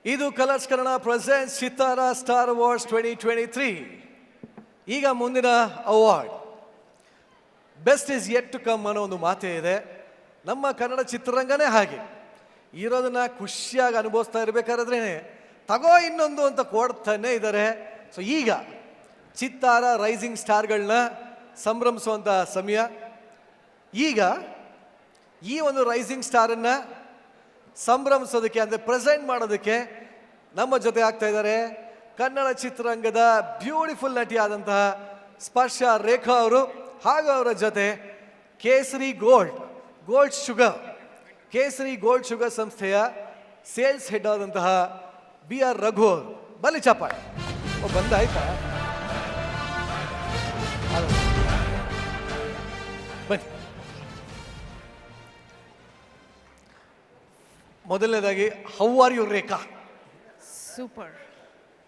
ಇದು Colors Kannada presents Chittara star awards 2023. ಈಗ ಮುಂದಿನ award best is yet to come ಅನ್ನೋ ಒಂದು ಮಾತೇ ಇದೆ. ನಮ್ಮ ಕನ್ನಡ ಚಿತ್ರರಂಗನೇ ಹಾಗೆ ಇರೋದನ್ನ ಖುಷಿಯಾಗಿ ಅನುಭವಿಸ್ತಾ ಇರಬೇಕಾದ್ರೆ ತಗೋ ಇನ್ನೊಂದು ಅಂತ ಕೊಡ್ತಾನೆ ಇದ್ದಾರೆ. ಸೊ ಈಗ ಚಿತ್ತಾರ ರೈಸಿಂಗ್ ಸ್ಟಾರ್ಗಳನ್ನ ಸಂಭ್ರಮಿಸುವಂಥ ಸಮಯ. ಈಗ ಈ ಒಂದು ರೈಸಿಂಗ್ ಸ್ಟಾರನ್ನು ಸಂಭ್ರಮಿಸೋದಕ್ಕೆ ಅಂದರೆ ಪ್ರೆಸೆಂಟ್ ಮಾಡೋದಕ್ಕೆ ನಮ್ಮ ಜೊತೆ ಆಗ್ತಾ ಇದ್ದಾರೆ ಕನ್ನಡ ಚಿತ್ರರಂಗದ ಬ್ಯೂಟಿಫುಲ್ ನಟಿಯಾದಂತಹ ಸ್ಪರ್ಶ ರೇಖಾ ಅವರು, ಹಾಗೂ ಅವರ ಜೊತೆ ಕೇಸರಿ ಗೋಲ್ಡ್ ಶುಗರ್ ಸಂಸ್ಥೆಯ ಸೇಲ್ಸ್ ಹೆಡ್ ಆದಂತಹ BR ರಘು ಅವರು. ಬಲಿ ಚಪ್ಪಾಳೆ. ಬಂದಾಯ್ತಾ? ಬನ್ನಿ. ಮೊದಲನೇದಾಗಿ how are you Rekha? Super.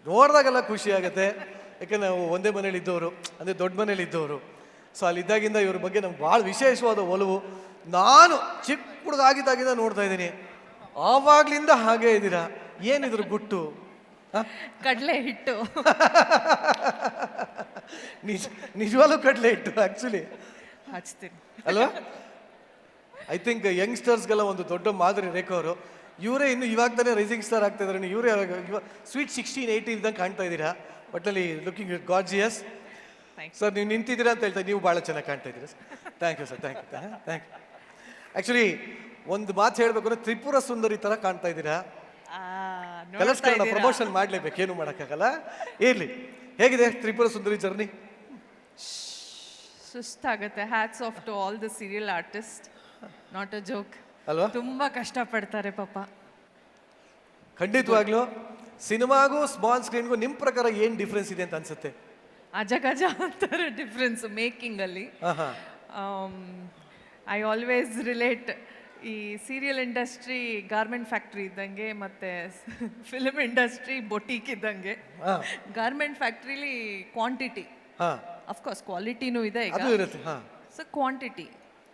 ನೋಡಿದಾಗೆಲ್ಲ ಖುಷಿ ಆಗುತ್ತೆ, ಯಾಕಂದ್ರೆ ನಾವು ಒಂದೇ ಮನೇಲಿ ಇದ್ದವರು, ಅಂದರೆ ದೊಡ್ಡ ಮನೇಲಿ ಇದ್ದವರು. ಸೊ ಅಲ್ಲಿದ್ದಾಗಿಂದ ಇವ್ರ ಬಗ್ಗೆ ನಮ್ಗೆ ಭಾಳ ವಿಶೇಷವಾದ ಒಲವು. ನಾನು ಚಿಕ್ಕ ಹುಡುಗ ಆಗಿದ್ದಾಗಿಂದ ನೋಡ್ತಾ ಇದ್ದೀನಿ, ಆವಾಗ್ಲಿಂದ ಹಾಗೇ ಇದ್ದೀರಾ. ಏನಿದ್ರು ಗುಟ್ಟು? ಕಡಲೆ ಹಿಟ್ಟು. ನಿಜವಾಗ್ಲೂ ಕಡಲೆ ಹಿಟ್ಟು ಆ್ಯಕ್ಚುಲಿ ಹಚ್ತೀನಿ ಅಲ್ವಾ? ಐ ಥಿಂಕ್ ಯಂಗ್ಸ್ಟರ್ಸ್ಗೆಲ್ಲ ಒಂದು ದೊಡ್ಡ ಮಾದರಿ ರೇಖಾ ಅವರು. ಇವರೇ ಇನ್ನು ಇವಾಗ ತಾನೇ ರೈಸಿಂಗ್ ಸ್ಟಾರ್ ಆಗ್ತಾ ಇದ್ದಾರೆ. ಇವರೇ ಸ್ವೀಟ್ 16-18 ಇದ್ದಂಗೆ ಕಾಣ್ತಾ ಇದ್ದೀರಾ. ಒಟ್ಟಲ್ಲಿ ಲುಕಿಂಗ್ ಗಾರ್ಜಿಯಸ್. ಸರ್ ನೀವು ನಿಂತಿದ್ದೀರಾ ಅಂತ ಹೇಳ್ತಾ ನೀವು ಭಾಳ ಚೆನ್ನಾಗಿ ಕಾಣ್ತಾ ಇದ್ದೀರಾ. Thank you sir, thank you. Actually ಒಂದು ಮಾತು ಹೇಳಬೇಕು ಅಂದರೆ ತ್ರಿಪುರ ಸುಂದರಿ ಥರ ಕಾಣ್ತಾ ಇದ್ದೀರಾ. ಕಲರ್ಸ್ ಕನ್ನಡ ಪ್ರಮೋಷನ್ ಮಾಡಲೇಬೇಕು, ಏನು ಮಾಡೋಕ್ಕಾಗಲ್ಲ. ಇರಲಿ, ಹೇಗಿದೆ ತ್ರಿಪುರ ಸುಂದರಿ ಜರ್ನಿ? ಸುಸ್ತಾಗುತ್ತೆ. Hats off to all the serial artist. Not a joke ಅಲ್ವಾ? ತುಂಬಾ ಕಷ್ಟಪಡ್ತಾರೆ ಪಾಪ. ಖಂಡಿತವಾಗ್ಲೂ ಸಿನಿಮಾಗೂ ಸ್ಮಾಲ್ ಸ್ಕ್ರೀನ್ಗೂ ನಿಮ್ಮ ಪ್ರಕಾರ ಏನು ಡಿಫ್ರೆನ್ಸ್ ಇದೆ ಅಂತ ಅನ್ಸುತ್ತೆ? ಅಜಗಜ ಅಂತಾರೆ ಡಿಫ್ರೆನ್ಸ್ ಮೇಕಿಂಗ್ ಅಲ್ಲಿ. ಐ ಆಲ್ವೇಸ್ ರಿಲೇಟ್ ಈ ಸೀರಿಯಲ್ ಇಂಡಸ್ಟ್ರಿ ಗಾರ್ಮೆಂಟ್ ಫ್ಯಾಕ್ಟ್ರಿ ಇದ್ದಂಗೆ, ಮತ್ತೆ ಫಿಲ್ಮ್ ಇಂಡಸ್ಟ್ರಿ ಬೊಟೀಕ್ ಇದ್ದಂಗೆ. ಗಾರ್ಮೆಂಟ್ ಫ್ಯಾಕ್ಟ್ರಿಲಿ ಕ್ವಾಂಟಿಟಿ, ಅಫ್ಕೋರ್ಸ್ ಕ್ವಾಲಿಟಿನೂ ಇದೆ ಈಗ, ಸೊ ಕ್ವಾಂಟಿಟಿ.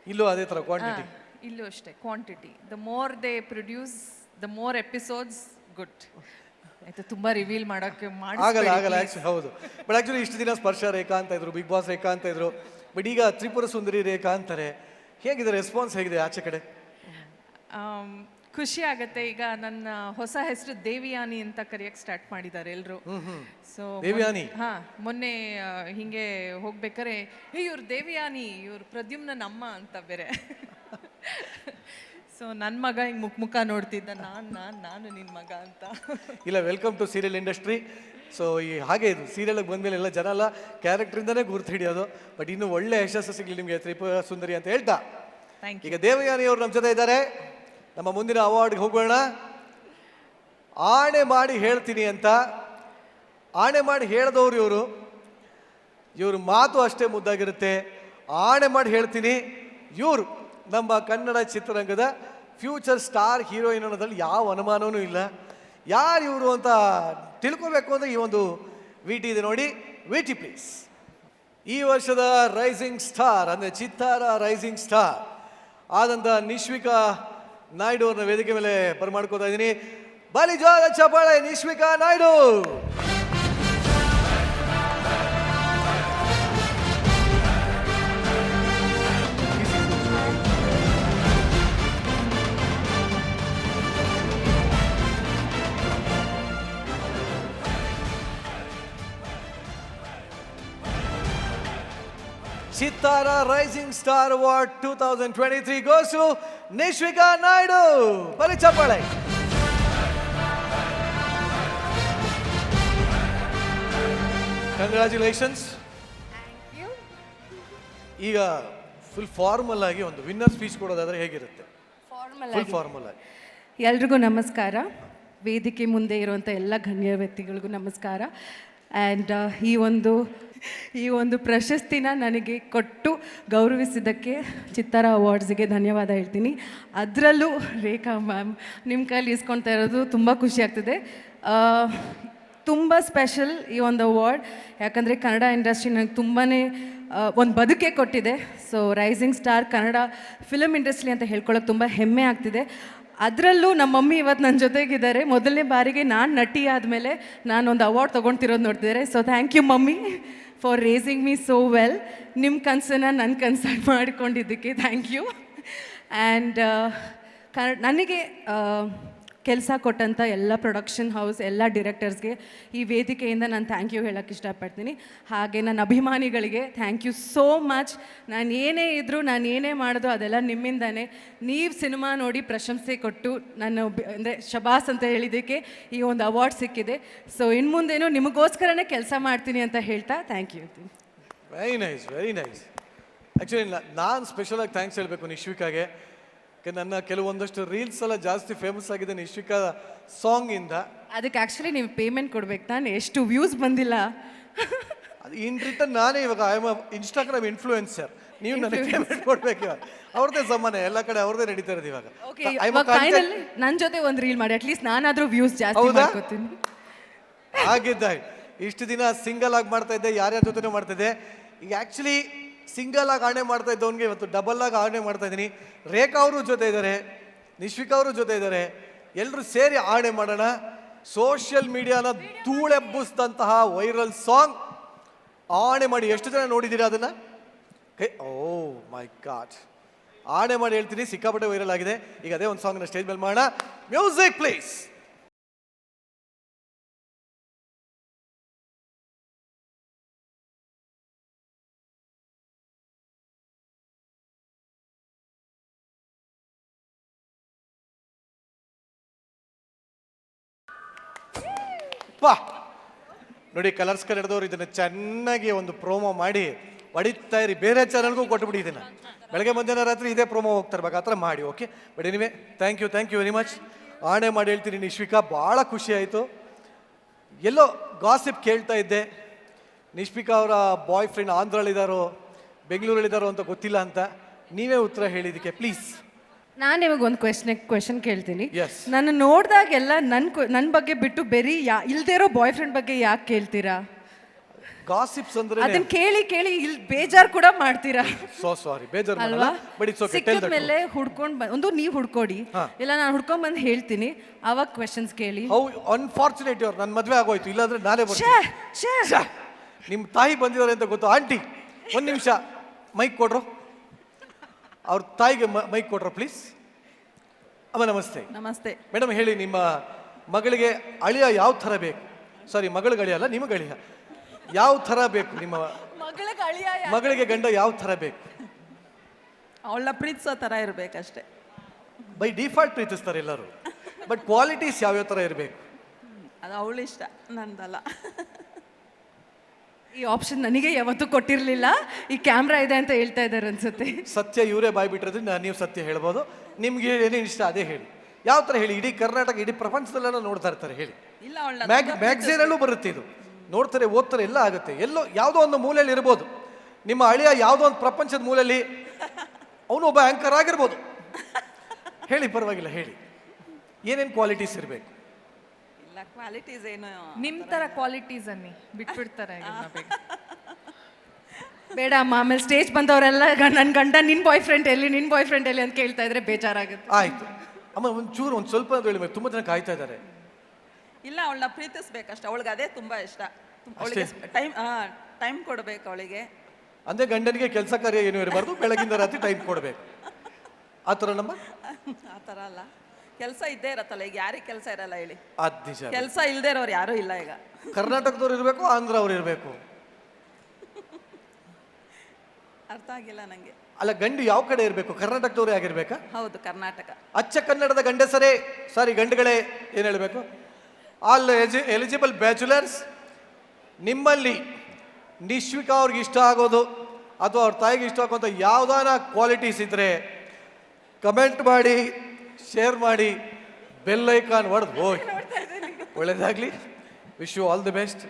ಇಲ್ಲೂ ಅದೇ ಥರ ಕ್ವಾಂಟಿಟಿ. ಇಲ್ಲೂ ಅಷ್ಟೇ quantity. The more they produce the more episodes good. ಆಯ್ತು, ತುಂಬಾ ರಿವೀಲ್ ಮಾಡೋಕ್ಕೆ ಆಗಲ್ಲ. ಆ್ಯಕ್ಚುಲಿ ಹೌದು. ಬಟ್ ಆ್ಯಕ್ಚುಲಿ ಇಷ್ಟು ದಿನ ಸ್ಪರ್ಶ ರೇಖಾ ಅಂತ ಇದ್ರು, ಬಿಗ್ ಬಾಸ್ ರೇಖಾ ಅಂತ ಇದ್ರು. ಬಟ್ ಈಗ ತ್ರಿಪುರ ಸುಂದರಿ ರೇಖಾ ಅಂತಾರೆ. ಹೇಗಿದೆ ರೆಸ್ಪಾನ್ಸ್, ಹೇಗಿದೆ ಆಚೆ ಕಡೆ? ಖುಷಿ ಆಗತ್ತೆ. ಈಗ ನನ್ನ ಹೊಸ ಹೆಸರು ದೇವಿಯಾನಿ ಅಂತ ಕರೆಯಕ್ಕೆ ಸ್ಟಾರ್ಟ್ ಮಾಡಿದ್ದಾರೆ ಎಲ್ಲರೂ. ಸೊ ದೇವಿಯಾನಿ, ಮೊನ್ನೆ ಹಿಂಗೆ ಹೋಗ್ಬೇಕಾರೆ ಇವ್ರು ದೇವಿಯಾನಿ, ಇವ್ರು ಪ್ರದ್ಯುಮ್ನ ಅಮ್ಮ ಅಂತ ಬೇರೆ. ಸೊ ನನ್ನ ಮಗ ಹಿಂಗೆ ಮುಖ ನೋಡ್ತಿದ್ದ, ನಾನು ನಿನ್ನ ಮಗ ಅಂತ. ಇಲ್ಲ, welcome to serial industry. So ಈ ಹಾಗೆ ಇದು ಸೀರಿಯಲ್ಗೆ ಬಂದಮೇಲೆ ಎಲ್ಲ ಜನ ಎಲ್ಲ ಕ್ಯಾರೆಕ್ಟ್ರಿಂದನೇ ಗುರುತು ಹಿಡಿಯೋದು. ಬಟ್ ಇನ್ನೂ ಒಳ್ಳೆ ಯಶಸ್ಸು ಸಿಗಲಿ ನಿಮಗೆ ತ್ರಿಪುರ ಸುಂದರಿ ಅಂತ ಹೇಳ್ತಾ, ಈಗ ದೇವಯಾನಿ ಅವರು ನಮ್ಮ ಜೊತೆ ಇದ್ದಾರೆ. ನಮ್ಮ ಮುಂದಿನ ಅವಾರ್ಡ್ಗೆ ಹೋಗೋಣ. ಆಣೆ ಮಾಡಿ ಹೇಳ್ತೀನಿ ಅಂತ ಆಣೆ ಮಾಡಿ ಹೇಳಿದವರು ಇವರು ಮಾತು ಅಷ್ಟೇ ಮುದ್ದಾಗಿರುತ್ತೆ. ಆಣೆ ಮಾಡಿ ಹೇಳ್ತೀನಿ, ಇವರು ನಮ್ಮ ಕನ್ನಡ ಚಿತ್ರರಂಗದ ಫ್ಯೂಚರ್ ಸ್ಟಾರ್ ಹೀರೋಯಿನ್ ಅನ್ನೋದ್ರಲ್ಲಿ ಯಾವ ಅನುಮಾನವೂ ಇಲ್ಲ. ಯಾರು ಇವರು ಅಂತ ತಿಳ್ಕೊಬೇಕು ಅಂದರೆ ಈ ಒಂದು VT ಇದೆ ನೋಡಿ. VT please. ಈ ವರ್ಷದ ರೈಸಿಂಗ್ ಸ್ಟಾರ್ ಅಂದರೆ ಚಿತ್ತಾರ ರೈಸಿಂಗ್ ಸ್ಟಾರ್ ಆದಂಥ ನಿಶ್ವಿಕಾ ನಾಯ್ಡು ಅವ್ರನ್ನ ವೇದಿಕೆ ಮೇಲೆ ಬರಮಾಡ್ಕೋತಾ ಇದ್ದೀನಿ. ಬಲಿ ಜೋರ ಚಪ್ಪಾಳೆ Nishvika Naidu. Chittara rising star award 2023 goes to Nishvika Naidu. ಬಲಿ ಚಪ್ಪಾಳೆ. ಕಂಗ್ರ್ಯಾಚುಲೇಷನ್ಸ್. ಈಗ ಫುಲ್ ಫಾರ್ಮಲ್ ಆಗಿ ಒಂದು ವಿನ್ನರ್ ಸ್ಪೀಚ್ ಕೊಡೋದಾದ್ರೆ ಹೇಗಿರುತ್ತೆ? ಫುಲ್ ಫಾರ್ಮಲ್ ಆಗಿ. ಎಲ್ರಿಗೂ ನಮಸ್ಕಾರ. ವೇದಿಕೆ ಮುಂದೆ ಇರುವಂಥ ಎಲ್ಲ ಗಣ್ಯ ವ್ಯಕ್ತಿಗಳಿಗೂ ನಮಸ್ಕಾರ. ಆ್ಯಂಡ್ ಈ ಒಂದು ಪ್ರಶಸ್ತಿನ ನನಗೆ ಕೊಟ್ಟು ಗೌರವಿಸಿದ್ದಕ್ಕೆ ಚಿತ್ತಾರ ಅವಾರ್ಡ್ಸಿಗೆ ಧನ್ಯವಾದ ಹೇಳ್ತೀನಿ. ಅದರಲ್ಲೂ ರೇಖಾ ಮ್ಯಾಮ್ ನಿಮ್ಮ ಕೈಲಿ ಇಸ್ಕೊಳ್ತಾ ಇರೋದು ತುಂಬ ಖುಷಿ ಆಗ್ತಿದೆ. ತುಂಬ ಸ್ಪೆಷಲ್ ಈ ಒಂದು ಅವಾರ್ಡ್, ಯಾಕಂದರೆ ಕನ್ನಡ ಇಂಡಸ್ಟ್ರಿ ನನಗೆ ತುಂಬಾ ಒಂದು ಬದುಕೆ ಕೊಟ್ಟಿದೆ. So rising star Kannada film industry ಅಂತ ಹೇಳ್ಕೊಳ್ಳೋಕೆ ತುಂಬ ಹೆಮ್ಮೆ ಆಗ್ತಿದೆ. ಅದರಲ್ಲೂ ನಮ್ಮ ಮಮ್ಮಿ ಇವತ್ತು ನನ್ನ ಜೊತೆಗಿದ್ದಾರೆ. ಮೊದಲನೇ ಬಾರಿಗೆ ನಾನು ನಟಿ ಆದಮೇಲೆ ನಾನೊಂದು ಅವಾರ್ಡ್ ತೊಗೊಳ್ತಿರೋದು ನೋಡ್ತಿದ್ದಾರೆ. So thank you mummy for raising me so well. ನಿಮ್ಮ ಕನಸನ್ನು ನನ್ನ ಕನ್ಸಲ್ಟ್ ಮಾಡಿಕೊಂಡಿದ್ದಕ್ಕೆ ಥ್ಯಾಂಕ್ ಯು. ಆ್ಯಂಡ್ ನನಗೆ ಕೆಲಸ ಕೊಟ್ಟಂಥ ಎಲ್ಲ ಪ್ರೊಡಕ್ಷನ್ ಹೌಸ್, ಎಲ್ಲ ಡಿರೆಕ್ಟರ್ಸ್ಗೆ ಈ ವೇದಿಕೆಯಿಂದ ನಾನು ಥ್ಯಾಂಕ್ ಯು ಹೇಳೋಕ್ಕೆ ಇಷ್ಟಪಡ್ತೀನಿ. ಹಾಗೆ ನನ್ನ ಅಭಿಮಾನಿಗಳಿಗೆ ಥ್ಯಾಂಕ್ ಯು ಸೋ ಮಚ್. ನಾನು ಏನೇ ಇದ್ದರೂ, ನಾನು ಏನೇ ಮಾಡಿದ್ರು ಅದೆಲ್ಲ ನಿಮ್ಮಿಂದನೇ. ನೀವು ಸಿನಿಮಾ ನೋಡಿ ಪ್ರಶಂಸೆ ಕೊಟ್ಟು ನಾನು ಅಂದರೆ ಶಬಾಸ್ ಅಂತ ಹೇಳಿದ್ದಕ್ಕೆ ಈ ಒಂದು ಅವಾರ್ಡ್ ಸಿಕ್ಕಿದೆ. ಸೊ ಇನ್ನು ಮುಂದೇನು ನಿಮಗೋಸ್ಕರನೇ ಕೆಲಸ ಮಾಡ್ತೀನಿ ಅಂತ ಹೇಳ್ತಾ thank you. Very nice, very nice. Actually ನಾನು ಸ್ಪೆಷಲಾಗಿ ಥ್ಯಾಂಕ್ಸ್ ಹೇಳಬೇಕು ನಿಶ್ವಿಕಾಗೆ. ನನ್ನ ಕೆಲವೊಂದಷ್ಟು ರೀಲ್ಸ್ ಎಲ್ಲ ಜಾಸ್ತಿ ಫೇಮಸ್ ಆಗಿದೆ ನಿಶ್ವಿಕಾ ಸಾಂಗಿಂದ. ಅದಕ್ಕೆ ಆ್ಯಕ್ಚುಲಿ ನೀವು ಪೇಮೆಂಟ್ ಕೊಡ್ಬೇಕು ತಾನೆ, ಎಷ್ಟು ವ್ಯೂಸ್ ಬಂದಿಲ್ಲ. ಅದು ಇನ್ ರಿಟರ್ನ್ ನಾನೇ ಇವಾಗ ಐ ಆಮ್ ಇನ್ಸ್ಟಾಗ್ರಾಮ್ ಇನ್ಫ್ಲೂಯೆನ್ಸರ್, ನೀವು ನನಗೆ ಪೇಮೆಂಟ್ ಕೊಡ್ಬೇಕು. ಇವಾಗ ಅವ್ರದ್ದೇ ಸಾಮಾನ್ಯ, ಎಲ್ಲ ಕಡೆ ಅವ್ರದ್ದೇ ನಡೀತಾ ಇರೋದು ಇವಾಗ. ಓಕೆ, ಫೈನಲಿ ನನ್ನ ಜೊತೆ ಒಂದು ರೀಲ್ ಮಾಡಿ, ಅಟ್ಲೀಸ್ಟ್ ನಾನಾದರೂ ವ್ಯೂಸ್ ಜಾಸ್ತಿ ಮಾಡ್ಕೊತೀನಿ. ಹಾಗಿದ್ದಾಗಿ ಇಷ್ಟು ದಿನ ಸಿಂಗಲ್ ಆಗಿ ಮಾಡ್ತಾ ಇದ್ದೆ, ಯಾರ್ಯಾರ ಜೊತೆನೂ ಮಾಡ್ತಾ ಇದ್ದೆ. ಈಗ ಆ್ಯಕ್ಚುಲಿ ಸಿಂಗಲ್ ಆಗಿ ಆಣೆ ಮಾಡ್ತಾ ಇದ್ದವನಿಗೆ ಇವತ್ತು ಡಬಲ್ ಆಗಿ ಆಣೆ ಮಾಡ್ತಾ ಇದ್ದೀನಿ. ರೇಖಾ ಅವರು ಜೊತೆ ಇದ್ದಾರೆ, ನಿಶ್ವಿಕಾ ಅವರು ಜೊತೆ ಇದ್ದಾರೆ. ಎಲ್ಲರೂ ಸೇರಿ ಆಣೆ ಮಾಡೋಣ. ಸೋಷಿಯಲ್ ಮೀಡಿಯಾನ ಧೂಳೆಬ್ಬಿಸಿದಂತಹ ವೈರಲ್ ಸಾಂಗ್ ಆಣೆ ಮಾಡಿ. ಎಷ್ಟು ಜನ ನೋಡಿದ್ದೀರಾ ಅದನ್ನು? ಓ ಮೈ ಗಾಡ್, ಆಣೆ ಮಾಡಿ ಹೇಳ್ತೀನಿ, ಸಿಕ್ಕಾಪಟ್ಟೆ ವೈರಲ್ ಆಗಿದೆ. ಈಗ ಅದೇ ಒಂದು ಸಾಂಗ್ನ ಸ್ಟೇಜ್ ಮೇಲೆ ಮಾಡೋಣ. Music please. ವಾ ನೋಡಿ, ಕಲರ್ಸ್ ಕನ್ನಡದವ್ರು ಇದನ್ನು ಚೆನ್ನಾಗಿ ಒಂದು ಪ್ರೋಮೋ ಮಾಡಿ ಹೊಡಿತಾ ಇರಿ. ಬೇರೆ ಚಾನಲ್ಗೂ ಕೊಟ್ಬಿಡಿ ಇದನ್ನು. ಬೆಳಗ್ಗೆ ಮಧ್ಯಾಹ್ನ ರಾತ್ರಿ ಇದೇ ಪ್ರೋಮೋ ಹೋಗ್ತಿರ್ಬೇಕು, ಆ ಥರ ಮಾಡಿ. Okay, but anyway thank you very much. ಆಣೆ ಮಾಡಿ ಹೇಳ್ತೀನಿ ನಿಶ್ವಿಕಾ, ಭಾಳ ಖುಷಿ ಆಯಿತು. ಎಲ್ಲೋ ಗಾಸಿಪ್ ಕೇಳ್ತಾ ಇದ್ದೆ, ನಿಶ್ವಿಕಾ ಅವರ ಬಾಯ್ ಫ್ರೆಂಡ್ ಆಂಧ್ರಲ್ಲಿದ್ದಾರೋ ಬೆಂಗಳೂರಲ್ಲಿದ್ದಾರೋ ಅಂತ ಗೊತ್ತಿಲ್ಲ ಅಂತ. ನೀವೇ ಉತ್ತರ ಹೇಳಿದ್ದಕ್ಕೆ ಪ್ಲೀಸ್. ನಾನು ನಿಮಗೆ ಒಂದು ಕ್ವೆಶನ್ ಕೇಳ್ತೀನಿ. Yes. ನಾನು ನೋಡಿದಾಗೆಲ್ಲ ನನ್ನ ಬಗ್ಗೆ ಬಿಟ್ಟು ಬೇರೆ ಇಲ್ದೇ ಇರೋ ಬಾಯ್ ಫ್ರೆಂಡ್ ಬಗ್ಗೆ ಯಾಕೆ ಕೇಳ್ತೀರಾ? ಗಾಸಿಪ್ಸ್ ಅಂದ್ರೆ ಅದನ್ನ ಕೇಳಿ ಕೇಳಿ ಇಲ್ಲಿ ಬೇಜಾರು ಕೂಡ ಮಾಡ್ತೀರಾ. ಸೋ ಸಾರಿ, ಬೇಜಾರು ಅಲ್ವಾ? ಮಾಡಲ್ಲ. ಬಟ್ ಇಟ್ಸ್ ಓಕೆ, ಸಿಕ್ಕಿದ ಮೇಲೆ ಹುಡ್ಕೊಂಡು ಒಂದು ನೀವು ಹುಡ್ಕೊಡಿ, ಇಲ್ಲ ನಾನು ಹುಡ್ಕೊಂಡ್ ಬಂದು ಹೇಳ್ತೀನಿ, ಅವಾಗ ಕ್ವೆಶನ್ಸ್ ಕೇಳಿ. ಹೌ ಅನ್ಫಾರ್ಚುನೇಟ್ ಇವ್ರು, ನನ್ನ ಮದುವೆ ಆಗೋಯ್ತು, ಇಲ್ಲಾಂದ್ರೆ ನಾನೇ ಶ್ಯಾ, ಬರ್ತೀನಿ. ಶ್ಯಾ. ನಿಮ್ಮ ತಾಯಿ ಬಂದಿದ್ದಾರೆ ಅಂತ ಗೊತ್ತು. ಆಂಟಿ ಒಂದು ನಿಮಿಷ ಮೈಕ್ ಕೊಡ್ರು, ಅವ್ರ ತಾಯಿಗೆ ಮೈಕ್ ಕೊಡ್ರು ಪ್ಲೀಸ್. ಅಮ್ಮ ನಮಸ್ತೆ. ನಮಸ್ತೆ ಮೇಡಮ್, ಹೇಳಿ, ನಿಮ್ಮ ಮಗಳಿಗೆ ಅಳಿಯ ಯಾವ ಥರ ಬೇಕು? ಸಾರಿ, ಮಗಳಿಗೆ ಅಳಿಯ ಅಲ್ಲ, ನಿಮಗೆ ಅಳಿಯ ಯಾವ ಥರ ಬೇಕು? ನಿಮ್ಮ ಮಗಳಿಗೆ ಗಂಡ ಯಾವ ಥರ ಬೇಕು? ಅವಳ ಪ್ರೀತಿಸೋ ಥರ ಇರಬೇಕಷ್ಟೇ. ಬೈ ಡಿಫಾಲ್ಟ್ ಪ್ರೀತಿಸ್ತಾರೆ ಎಲ್ಲರೂ, ಬಟ್ ಕ್ವಾಲಿಟೀಸ್ ಯಾವ್ಯಾವ ಥರ ಇರಬೇಕು? ಅದು ಅವಳು ಇಷ್ಟ, ನಂದಲ್ಲ. ಈ ಆಪ್ಷನ್ ನನಗೆ ಯಾವತ್ತೂ ಕೊಟ್ಟಿರಲಿಲ್ಲ. ಈ ಕ್ಯಾಮ್ರಾ ಇದೆ ಅಂತ ಹೇಳ್ತಾ ಇದ್ದಾರೆ ಅನ್ಸುತ್ತೆ. ಸತ್ಯ ಇವರೇ ಬಾಯ್ ಬಿಟ್ಟಿರೋದ್ರಿಂದ ನೀವು ಸತ್ಯ ಹೇಳ್ಬೋದು. ನಿಮ್ಗೆ ಏನೇನು ಇಷ್ಟ ಅದೇ ಹೇಳಿ. ಯಾವ ಥರ ಹೇಳಿ? ಇಡೀ ಕರ್ನಾಟಕ, ಇಡೀ ಪ್ರಪಂಚದಲ್ಲೆಲ್ಲ ನೋಡ್ತಾ ಇರ್ತಾರೆ, ಹೇಳಿ. ಇಲ್ಲ, ಅವಳ ಮ್ಯಾಗ್ಝೀನಲ್ಲೂ ಬರುತ್ತೆ ಇದು, ನೋಡ್ತಾರೆ, ಓದ್ತಾರೆ, ಎಲ್ಲ ಆಗುತ್ತೆ. ಎಲ್ಲೋ ಯಾವುದೋ ಒಂದು ಮೂಲೆಯಲ್ಲಿ ಇರ್ಬೋದು. ನಿಮ್ಮ ಅಳಿಯ ಯಾವುದೋ ಒಂದು ಪ್ರಪಂಚದ ಮೂಲೆಯಲ್ಲಿ ಅವನು ಒಬ್ಬ ಆ್ಯಂಕರ್ ಆಗಿರ್ಬೋದು. ಹೇಳಿ, ಪರವಾಗಿಲ್ಲ, ಹೇಳಿ, ಏನೇನು ಕ್ವಾಲಿಟೀಸ್ ಇರಬೇಕು? ಇಲ್ಲ, ಕ್ವಾಲಿಟೀಸ್ ಏನು ನಿಮ್ಮ ಥರ ಕ್ವಾಲಿಟೀಸ್ ಅನ್ನಿ ಬಿಟ್ಬಿಡ್ತಾರೆ ಬೇಡ ಅಮ್ಮ, ಆಮೇಲೆ ಸ್ಟೇಜ್ ಬಂದವರೆಲ್ಲ ನನ್ನ ಗಂಡ ನಿನ್ನ ಬಾಯ್ ಫ್ರೆಂಡ್ ಎಲ್ಲಿ ಅಂತ ಕೇಳ್ತಾ ಇದ್ರೆ ಬೇಜಾರಾಗುತ್ತೆ. ಆಯ್ತು ಅಮ್ಮ, ಒಂಚೂರು ಒಂದು ಸ್ವಲ್ಪ ಹೇಳಿ, ತುಂಬ ಜನ ಕಾಯ್ತಾ ಇದ್ದಾರೆ. ಇಲ್ಲ, ಅವಳನ್ನ ಪ್ರೀತಿಸ್ಬೇಕಷ್ಟೆ, ಅವಳಿಗೆ ಅದೇ ತುಂಬ ಇಷ್ಟ. ಅವಳಿಗೆ ಟೈಮ್ ಕೊಡಬೇಕು ಅವಳಿಗೆ. ಅಂದರೆ ಗಂಡನಿಗೆ ಕೆಲಸ ಕಾರ್ಯ ಏನೂ ಇರಬಾರ್ದು, ಬೆಳಗಿಂದ ರಾತ್ರಿ ಟೈಮ್ ಕೊಡಬೇಕು, ಆ ಥರ ನಮ್ಮ. ಆ ಥರ ಅಲ್ಲ, ಕೆಲಸ ಇದ್ದೇ ಇರತ್ತಲ್ಲ. ಈಗ ಯಾರಿಗೆ ಕೆಲಸ ಇರಲ್ಲ ಹೇಳಿ? ಅದು ನಿಜ. ಕೆಲಸ ಇಲ್ಲದೆ ಇರೋರು ಯಾರೂ ಇಲ್ಲ ಈಗ. ಕರ್ನಾಟಕದವ್ರು ಇರಬೇಕು, ಆಂಧ್ರ ಅವ್ರು ಇರಬೇಕು. ಅರ್ಥ ಆಗಿಲ್ಲ ನನಗೆ. ಅಲ್ಲ, ಗಂಡು ಯಾವ ಕಡೆ ಇರಬೇಕು? ಕರ್ನಾಟಕದವ್ರೇ ಆಗಿರ್ಬೇಕಾ? ಹೌದು, ಕರ್ನಾಟಕ. ಅಚ್ಚ ಕನ್ನಡದ ಗಂಡಸರೇ, ಸಾರಿ ಗಂಡುಗಳೇ, ಏನು ಹೇಳಬೇಕು? ಆಲ್ ಎಲಿಜಿಬಲ್ ಬ್ಯಾಚುಲರ್ಸ್, ನಿಮ್ಮಲ್ಲಿ ನಿಶ್ವಿಕಾ ಅವ್ರಿಗೆ ಇಷ್ಟ ಆಗೋದು ಅಥವಾ ಅವ್ರ ತಾಯಿಗೆ ಇಷ್ಟ ಆಗೋಂಥ ಯಾವುದಾನ ಕ್ವಾಲಿಟೀಸ್ ಇದ್ದರೆ ಕಮೆಂಟ್ ಮಾಡಿ, ಶೇರ್ ಮಾಡಿ, ಬೆಲ್ ಐಕಾನ್ ಹೊಡೆದು ಹೋಗಿ. ಒಳ್ಳೆಯದಾಗಲಿ. Wish you all the best.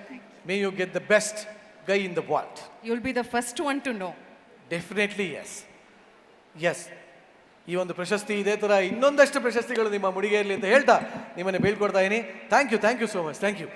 May you get the best guy in the world. You will be the first one to know. Definitely yes. ಈ ಒಂದು ಪ್ರಶಸ್ತಿ ಇದೇ ಥರ ಇನ್ನೊಂದಷ್ಟು ಪ್ರಶಸ್ತಿಗಳು ನಿಮ್ಮ ಮುಡಿಗೆ ಇರಲಿ ಅಂತ ಹೇಳ್ತಾ ನಿಮ್ಮನ್ನು ಬೀಳ್ಕೊಡ್ತಾ ಇದ್ದೀನಿ. Thank you so much. Thank you.